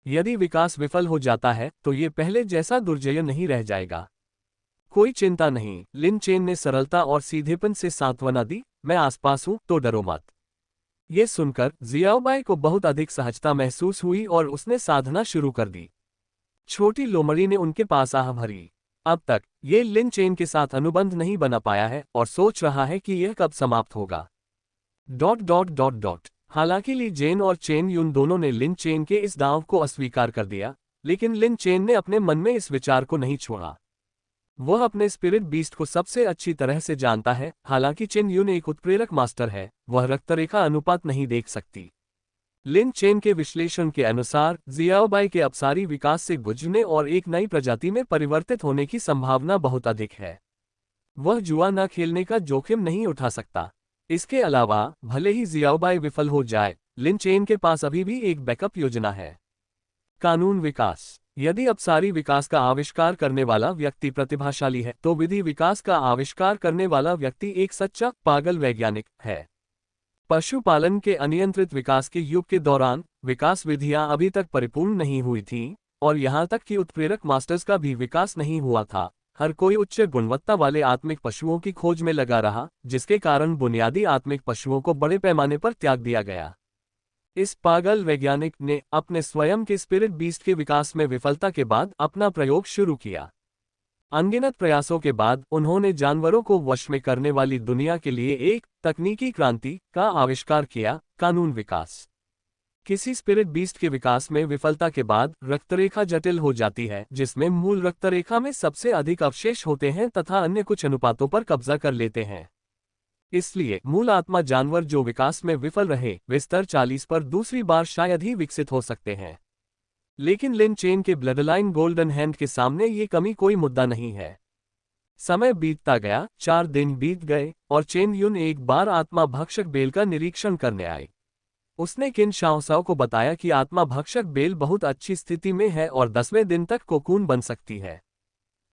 यदि विकास विफल हो जाता है तो ये पहले जैसा दुर्जय नहीं रह जाएगा। कोई चिंता नहीं, लिन चेन ने सरलता और सीधेपन से सांत्वना दी, मैं आसपास हूं तो डरो मत। ये सुनकर जियाओबाई को बहुत अधिक सहजता महसूस हुई और उसने साधना शुरू कर दी। छोटी लोमड़ी ने उनके पास आह भरी। अब तक ये लिन चेन के साथ अनुबंध नहीं बना पाया है और सोच रहा है कि यह कब समाप्त होगा। ... हालांकि ली जेन और चेन युन दोनों ने लिन चेन के इस दांव को अस्वीकार कर दिया, लेकिन लिन चेन ने अपने मन में इस विचार को नहीं छोड़ा। वह अपने स्पिरिट बीस्ट को सबसे अच्छी तरह से जानता है। हालांकि चेन युन एक उत्प्रेरक मास्टर है, वह रक्तरेखा अनुपात नहीं देख सकती। लिन चेन के विश्लेषण के अनुसार जियाओबाई के अपसारी विकास से गुजरने और एक नई प्रजाति में परिवर्तित होने की संभावना बहुत अधिक है। वह जुआ न खेलने का जोखिम नहीं उठा सकता। इसके अलावा भले ही जियाओबाई विफल हो जाए, लिन चेन के पास अभी भी एक बैकअप योजना है। कानून विकास। यदि अपसारी विकास का आविष्कार करने वाला व्यक्ति प्रतिभाशाली है तो विधि विकास का आविष्कार करने वाला व्यक्ति एक सच्चा पागल वैज्ञानिक है। पशुपालन के अनियंत्रित विकास के युग के दौरान विकास विधियां अभी तक परिपूर्ण नहीं हुई थीं, और यहां तक कि उत्प्रेरक मास्टर्स का भी विकास नहीं हुआ था। हर कोई उच्च गुणवत्ता वाले आत्मिक पशुओं की खोज में लगा रहा, जिसके कारण बुनियादी आत्मिक पशुओं को बड़े पैमाने पर त्याग दिया गया। इस पागल वैज्ञानिक ने अपने स्वयं के स्पिरिट बीस्ट के विकास में विफलता के बाद अपना प्रयोग शुरू किया। अनगिनत प्रयासों के बाद उन्होंने जानवरों को वश में करने वाली दुनिया के लिए एक तकनीकी क्रांति का आविष्कार किया, कानून विकास। किसी स्पिरिट बीस्ट के विकास में विफलता के बाद रक्तरेखा जटिल हो जाती है, जिसमें मूल रक्तरेखा में सबसे अधिक अवशेष होते हैं तथा अन्य कुछ अनुपातों पर कब्जा कर लेते हैं। इसलिए मूल आत्मा जानवर जो विकास में विफल रहे, वे स्तर 40 पर दूसरी बार शायद ही विकसित हो सकते हैं। लेकिन लिन चेन के ब्लडलाइन गोल्डन हैंड के सामने ये कमी कोई मुद्दा नहीं है। समय बीतता गया, 4 दिन बीत गए और चेन युन एक बार आत्मा भक्षक बेल का निरीक्षण करने आए। उसने किन शाओसाओ को बताया कि आत्मा भक्षक बेल बहुत अच्छी स्थिति में है और 10वें दिन तक कोकून बन सकती है।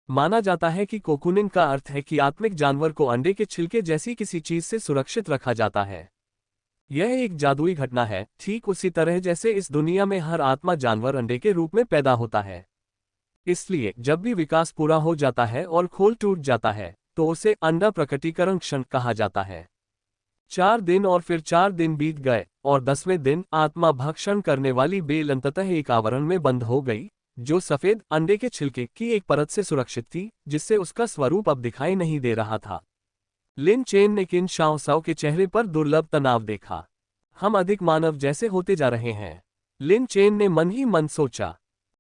माना जाता है कि कोकूनिंग का अर्थ है कि आत्मिक जानवर को अंडे के छिलके जैसी किसी चीज से सुरक्षित रखा जाता है। यह एक जादुई घटना है, ठीक उसी तरह जैसे इस दुनिया में हर आत्मा जानवर अंडे के रूप में पैदा होता है। इसलिए जब भी विकास पूरा हो जाता है और खोल टूट जाता है, तो उसे अंडा प्रकटीकरण क्षण कहा जाता है। 4 दिन और फिर 4 दिन बीत गए और 10वें दिन आत्मा भक्षण करने वाली बेल अंततः एक आवरण में बंद हो गई, जो सफेद अंडे के छिलके की एक परत से सुरक्षित थी, जिससे उसका स्वरूप अब दिखाई नहीं दे रहा था। लिन चेन ने किन शाओसाओ के चेहरे पर दुर्लभ तनाव देखा। हम अधिक मानव जैसे होते जा रहे हैं, लिन चेन ने मन ही मन सोचा।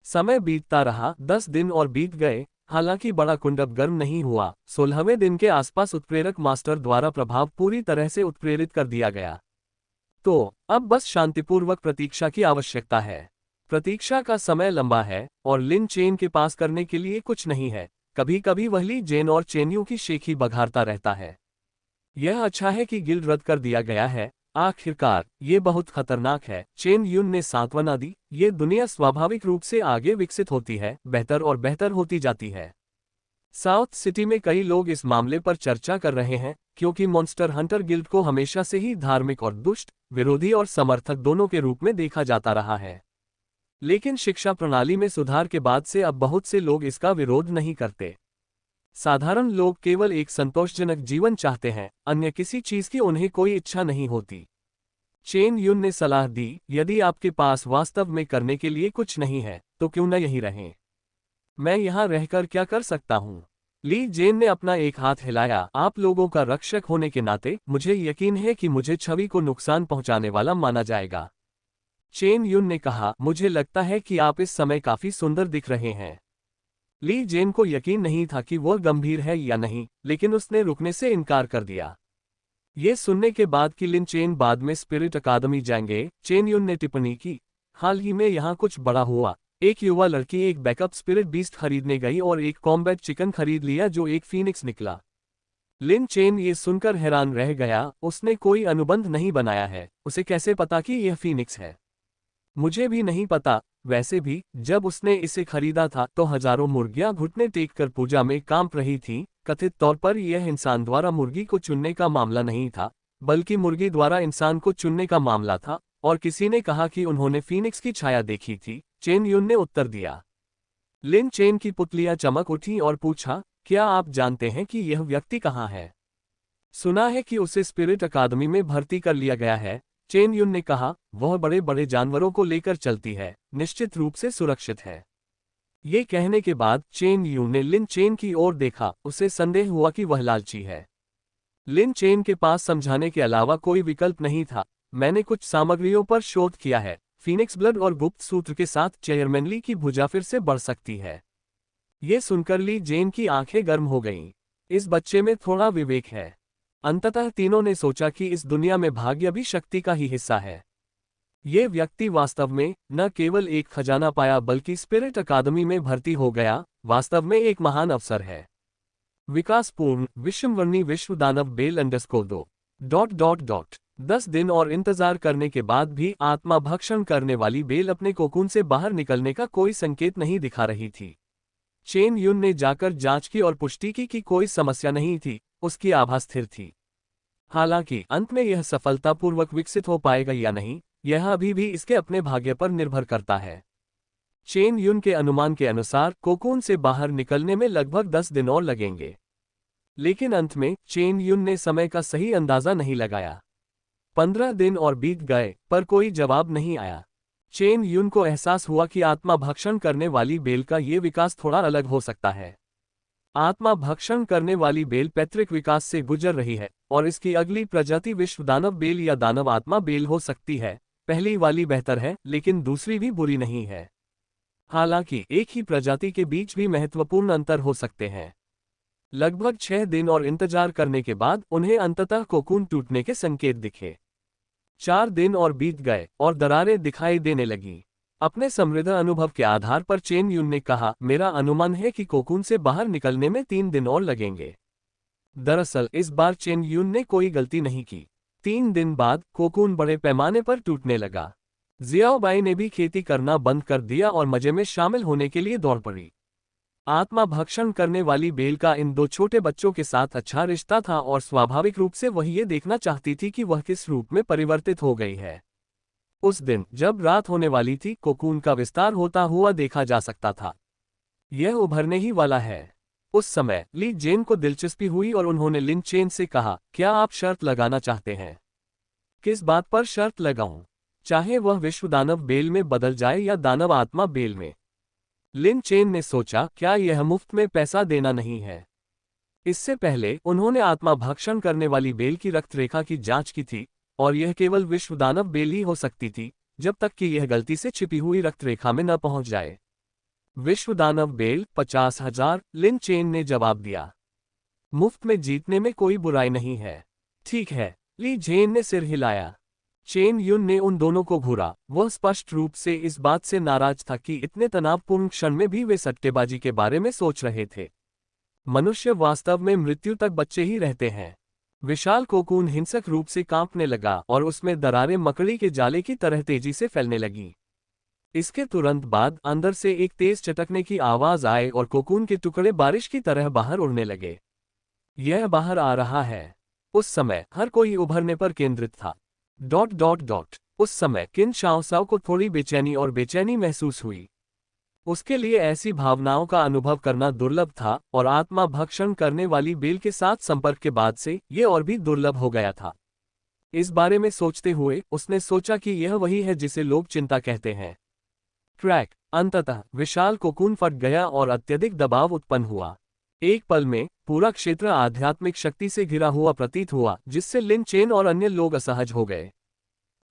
समय बीतता रहा, 10 दिन और बीत गए। हालांकि बड़ा कुंडब गर्म नहीं हुआ। 16वें दिन के आसपास उत्प्रेरक मास्टर द्वारा प्रभाव पूरी तरह से उत्प्रेरित कर दिया गया। तो अब बस शांतिपूर्वक प्रतीक्षा की आवश्यकता है। प्रतीक्षा का समय लंबा है और लिन चेन के पास करने के लिए कुछ नहीं है। कभी कभी वह ली जेन और चेन्यू की शेखी बघारता रहता है। यह अच्छा है कि गिल्ड रद्द कर दिया गया है। आखिरकार ये बहुत खतरनाक है, चेन युन ने सांत्वना दी। ये दुनिया स्वाभाविक रूप से आगे विकसित होती है, बेहतर और बेहतर होती जाती है। साउथ सिटी में कई लोग इस मामले पर चर्चा कर रहे हैं, क्योंकि मॉन्स्टर हंटर गिल्ड को हमेशा से ही धार्मिक और दुष्ट, विरोधी और समर्थक दोनों के रूप में देखा जाता रहा है। लेकिन शिक्षा प्रणाली में सुधार के बाद से अब बहुत से लोग इसका विरोध नहीं करते। साधारण लोग केवल एक संतोषजनक जीवन चाहते हैं, अन्य किसी चीज की उन्हें कोई इच्छा नहीं होती। चेन युन ने सलाह दी, यदि आपके पास वास्तव में करने के लिए कुछ नहीं है, तो क्यों न यहीं रहें? मैं यहाँ रहकर क्या कर सकता हूँ? ली जेन ने अपना एक हाथ हिलाया। आप लोगों का रक्षक होने के नाते मुझे यकीन है कि मुझे छवि को नुकसान पहुंचाने वाला माना जाएगा। चेन युन ने कहा, मुझे लगता है कि आप इस समय काफी सुंदर दिख रहे हैं। ली जेन को यकीन नहीं था कि वह गंभीर है या नहीं, लेकिन उसने रुकने से इनकार कर दिया। ये सुनने के बाद कि लिन चेन बाद में स्पिरिट अकादमी जाएंगे, चेन युन ने टिप्पणी की, हाल ही में यहाँ कुछ बड़ा हुआ। एक युवा लड़की एक बैकअप स्पिरिट बीस्ट खरीदने गई और एक कॉम्बैट चिकन खरीद लिया जो एक फीनिक्स निकला। लिन चेन ये सुनकर हैरान रह गया। उसने कोई अनुबंध नहीं बनाया है, उसे कैसे पता कि यह फीनिक्स है? मुझे भी नहीं पता। वैसे भी जब उसने इसे खरीदा था तो हजारों मुर्गियां घुटने टेककर पूजा में कांप रही थीं। कथित तौर पर यह इंसान द्वारा मुर्गी को चुनने का मामला नहीं था, बल्कि मुर्गी द्वारा इंसान को चुनने का मामला था, और किसी ने कहा कि उन्होंने फीनिक्स की छाया देखी थी। चेन युन ने उत्तर दिया। लिन चेन की पुतलियां चमक उठी और पूछा, क्या आप जानते हैं कि यह व्यक्ति कहाँ है? सुना है कि उसे स्पिरिट अकादमी में भर्ती कर लिया गया है। चेन युन ने कहा, वह बड़े बड़े जानवरों को लेकर चलती है, निश्चित रूप से सुरक्षित है। ये कहने के बाद चेन युन ने लिन चेन की ओर देखा। उसे संदेह हुआ कि वह लालची है। लिन चेन के पास समझाने के अलावा कोई विकल्प नहीं था। मैंने कुछ सामग्रियों पर शोध किया है। फीनिक्स ब्लड और गुप्त सूत्र के साथ चेयरमैन ली की भुजा फिर से बढ़ सकती है। ये सुनकर ली जेन की आंखें गर्म हो गईं। इस बच्चे में थोड़ा विवेक है। अंततः तीनों ने सोचा कि इस दुनिया में भाग्य भी शक्ति का ही हिस्सा है। ये व्यक्ति वास्तव में न केवल एक खजाना पाया बल्कि स्पिरिट अकादमी में भर्ती हो गया। वास्तव में एक महान अवसर है। विकासपूर्ण विश्ववर्णी विश्व दानव बेल _2 10 दिन और इंतजार करने के बाद भी आत्मा भक्षण करने वाली बेल अपने कोकून से बाहर निकलने का कोई संकेत नहीं दिखा रही थी। चेन युन ने जाकर जांच की और पुष्टि की कि कोई समस्या नहीं थी। उसकी आभा स्थिर थी। हालांकि अंत में यह सफलतापूर्वक विकसित हो पाएगा या नहीं, यह अभी भी इसके अपने भाग्य पर निर्भर करता है। चेन युन के अनुमान के अनुसार कोकून से बाहर निकलने में लगभग 10 दिन और लगेंगे। लेकिन अंत में चेन युन ने समय का सही अंदाजा नहीं लगाया। 15 दिन और बीत गए पर कोई जवाब नहीं आया। चेन युन को एहसास हुआ कि आत्मा भक्षण करने वाली बेल का ये विकास थोड़ा अलग हो सकता है। आत्मा भक्षण करने वाली बेल पैतृक विकास से गुजर रही है और इसकी अगली प्रजाति विश्व दानव बेल या दानव आत्मा बेल हो सकती है। पहली वाली बेहतर है लेकिन दूसरी भी बुरी नहीं है। हालांकि एक ही प्रजाति के बीच भी महत्वपूर्ण अंतर हो सकते हैं। लगभग 6 दिन और इंतजार करने के बाद उन्हें अंततः कोकून टूटने के संकेत दिखे। 4 दिन और बीत गए और दरारें दिखाई देने लगीं। अपने समृद्ध अनुभव के आधार पर चेन युन ने कहा, मेरा अनुमान है कि कोकून से बाहर निकलने में 3 दिन और लगेंगे। दरअसल इस बार चेन युन ने कोई गलती नहीं की। 3 दिन बाद कोकून बड़े पैमाने पर टूटने लगा। जियाओबाई ने भी खेती करना बंद कर दिया और मजे में शामिल होने के लिए दौड़ पड़ी। आत्मा भक्षण करने वाली बेल का इन 2 छोटे बच्चों के साथ अच्छा रिश्ता था और स्वाभाविक रूप से वह ये देखना चाहती थी कि वह किस रूप में परिवर्तित हो गई है। उस दिन जब रात होने वाली थी, कोकून का विस्तार होता हुआ देखा जा सकता था। यह उभरने ही वाला है। उस समय ली जेन को दिलचस्पी हुई और उन्होंने लिन चेन से कहा, क्या आप शर्त लगाना चाहते हैं? किस बात पर शर्त लगाऊं? चाहे वह विश्व दानव बेल में बदल जाए या दानव आत्मा बेल में। लिन चेन ने सोचा, क्या यह मुफ्त में पैसा देना नहीं है? इससे पहले उन्होंने आत्मा भक्षण करने वाली बेल की रक्त रेखा की जांच की थी और यह केवल विश्व दानव बेल ही हो सकती थी जब तक कि यह गलती से छिपी हुई रक्त रेखा में न पहुंच जाए। विश्व दानव बेल 50,000, लिन चेन ने जवाब दिया। मुफ्त में जीतने में कोई बुराई नहीं है। ठीक है, ली जेन ने सिर हिलाया। चेन युन ने उन दोनों को घूरा। वह स्पष्ट रूप से इस बात से नाराज था कि इतने तनावपूर्ण क्षण में भी वे सट्टेबाजी के बारे में सोच रहे थे। मनुष्य वास्तव में मृत्यु तक बच्चे ही रहते हैं। विशाल कोकून हिंसक रूप से कांपने लगा और उसमें दरारें मकड़ी के जाले की तरह तेजी से फैलने लगीं। इसके तुरंत बाद अंदर से एक तेज चटकने की आवाज आए और कोकून के टुकड़े बारिश की तरह बाहर उड़ने लगे। यह बाहर आ रहा है। उस समय हर कोई उभरने पर केंद्रित था। ... उस समय किन शाओसाओ को थोड़ी बेचैनी महसूस हुई। उसके लिए ऐसी भावनाओं का अनुभव करना दुर्लभ था और आत्मा भक्षण करने वाली बेल के साथ संपर्क के बाद से ये और भी दुर्लभ हो गया था। इस बारे में सोचते हुए उसने सोचा कि यह वही है जिसे लोग चिंता कहते हैं। ट्रैक। अंततः विशाल कोकून फट गया और अत्यधिक दबाव उत्पन्न हुआ। एक पल में पूरा क्षेत्र आध्यात्मिक शक्ति से घिरा हुआ प्रतीत हुआ, जिससे लिन चेन और अन्य लोग असहज हो गए।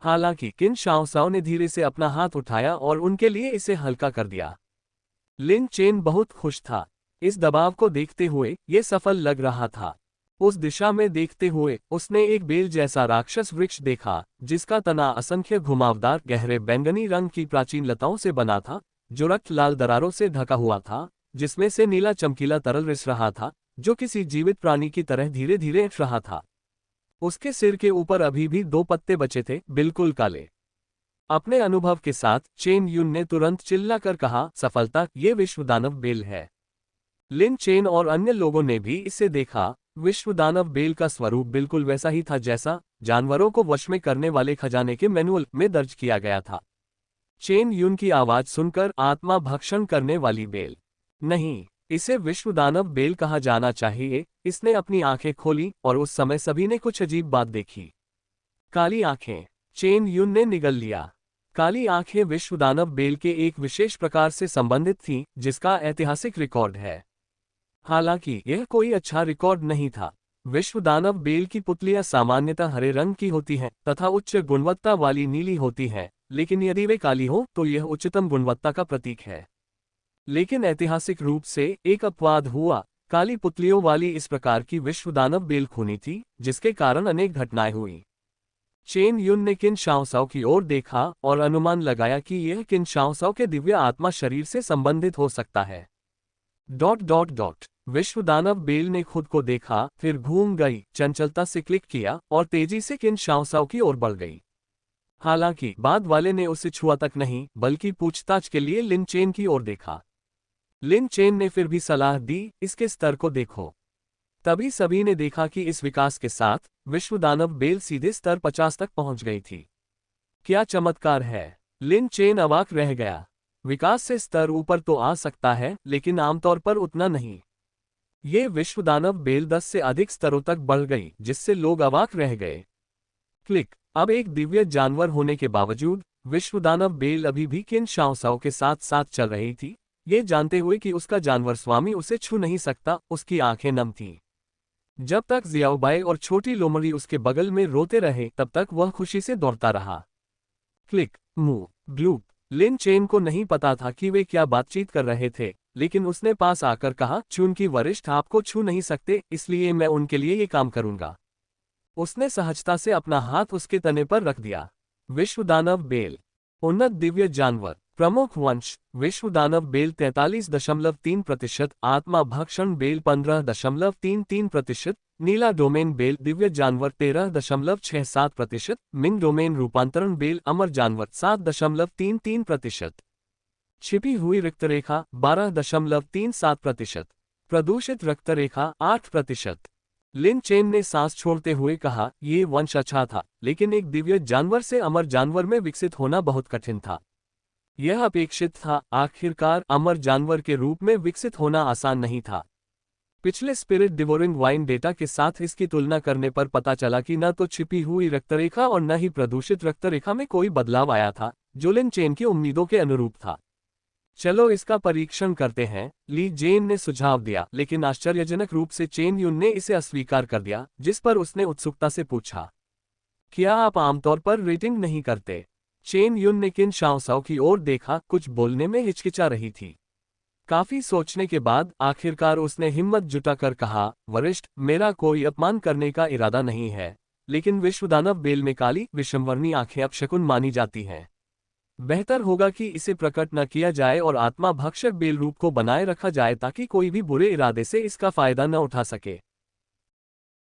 हालांकि किन शाओसाओ ने धीरे से अपना हाथ उठाया और उनके लिए इसे हल्का कर दिया। लिन चेन बहुत खुश था। इस दबाव को देखते हुए ये सफल लग रहा था। उस दिशा में देखते हुए उसने एक बेल जैसा राक्षस वृक्ष देखा, जिसका तना असंख्य घुमावदार गहरे बैंगनी रंग की प्राचीन लताओं से बना था, जो रक्त लाल दरारों से ढका हुआ था, जिसमें से नीला चमकीला तरल रिस रहा था, जो किसी जीवित प्राणी की तरह धीरे धीरे उठ रहा था। उसके सिर के ऊपर अभी भी 2 पत्ते बचे थे, बिल्कुल काले। अपने अनुभव के साथ चेन युन ने तुरंत चिल्लाकर कहा, सफलता, ये विश्व दानव बेल है। लिन चेन और अन्य लोगों ने भी इसे देखा। विश्व दानव बेल का स्वरूप बिल्कुल वैसा ही था जैसा जानवरों को वश में करने वाले खजाने के मैनुअल में दर्ज किया गया था। चेन युन की आवाज सुनकर, आत्मा भक्षण करने वाली बेल नहीं, इसे विश्व दानव बेल कहा जाना चाहिए। इसने अपनी आंखें खोली और उस समय सभी ने कुछ अजीब बात देखी। काली आंखें। चेन युन ने निगल लिया। काली आंखें विश्व दानव बेल के एक विशेष प्रकार से संबंधित थीं, जिसका ऐतिहासिक रिकॉर्ड है। हालांकि यह कोई अच्छा रिकॉर्ड नहीं था। विश्व दानव बेल की पुतलियां सामान्यतः हरे रंग की होती हैं तथा उच्च गुणवत्ता वाली नीली होती हैं, लेकिन यदि वे काली हो तो यह उच्चतम गुणवत्ता का प्रतीक है। लेकिन ऐतिहासिक रूप से एक अपवाद हुआ। काली पुतलियों वाली इस प्रकार की विश्व दानव बेल खूनी थी, जिसके कारण अनेक घटनाएं हुई। चेन युन ने किन शाओसाओ की ओर देखा और अनुमान लगाया कि यह किन शाओसाओ के दिव्य आत्मा शरीर से संबंधित हो सकता है। ... विश्व दानव बेल ने खुद को देखा, फिर घूम गई, चंचलता से क्लिक किया और तेजी से किन शाओसाओ की ओर बढ़ गई। हालांकि बाद वाले ने उसे छुआ तक नहीं, बल्कि पूछताछ के लिए लिन चेन की ओर देखा। लिन चेन ने फिर भी सलाह दी, इसके स्तर को देखो। तभी सभी ने देखा कि इस विकास के साथ विश्वदानव बेल सीधे स्तर 50 तक पहुंच गई थी। क्या चमत्कार है! लिन चेन अवाक रह गया। विकास से स्तर ऊपर तो आ सकता है, लेकिन आमतौर पर उतना नहीं। ये विश्वदानव बेल 10 से अधिक स्तरों तक बढ़ गई, जिससे लोग अवाक रह गए। क्लिक। अब एक दिव्य जानवर होने के बावजूद विश्वदानव बेल अभी भी किन शाओसाओ के साथ साथ चल रही थी, ये जानते हुए कि उसका जानवर स्वामी उसे छू नहीं सकता, उसकी आंखें नम थीं। जब तक जियाओबाई और छोटी लोमड़ी उसके बगल में रोते रहे, तब तक वह खुशी से दौड़ता रहा। क्लिक। मूव। ग्लूप। लिन चेन को नहीं पता था कि वे क्या बातचीत कर रहे थे, लेकिन उसने पास आकर कहा, चूंकि वरिष्ठ आपको छू नहीं सकते, इसलिए मैं उनके लिए ये काम करूंगा। उसने सहजता से अपना हाथ उसके तने पर रख दिया। विश्वदानव बेल। उन्नत दिव्य जानवर। प्रमुख वंश। विश्वदानव बेल 43.3%, आत्मा भक्षण बेल 15.33%, नीला डोमेन बेल दिव्य जानवर 13.67%, मिंग डोमेन रूपांतरण बेल अमर जानवर 7.33%, छिपी हुई रक्तरेखा 12.37%, प्रदूषित रक्तरेखा 8%। लिन चेन ने सांस छोड़ते हुए कहा, ये वंश अच्छा था, लेकिन एक दिव्य जानवर से अमर जानवर में विकसित होना बहुत कठिन था। यह अपेक्षित था, आखिरकार अमर जानवर के रूप में विकसित होना आसान नहीं था। पिछले स्पिरिट डिवोरिंग वाइन डेटा के साथ इसकी तुलना करने पर पता चला कि न तो छिपी हुई रक्तरेखा और न ही प्रदूषित रक्तरेखा में कोई बदलाव आया था, जो लिन चेन की उम्मीदों के अनुरूप था। चलो इसका परीक्षण करते हैं, ली जेन ने सुझाव दिया, लेकिन आश्चर्यजनक रूप से चेन युन ने इसे अस्वीकार कर दिया, जिस पर उसने उत्सुकता से पूछा, क्या आप आमतौर पर रेटिंग नहीं करते? चेन युन ने किन शाओसाओ की ओर देखा, कुछ बोलने में हिचकिचा रही थी। काफी सोचने के बाद आखिरकार उसने हिम्मत जुटाकर कहा, वरिष्ठ, मेरा कोई अपमान करने का इरादा नहीं है, लेकिन विश्वदानव बेल में काली विषमवर्णी आंखें अपशकुन मानी जाती हैं। बेहतर होगा कि इसे प्रकट न किया जाए और आत्मा भक्षक बेल रूप को बनाए रखा जाए, ताकि कोई भी बुरे इरादे से इसका फायदा न उठा सके।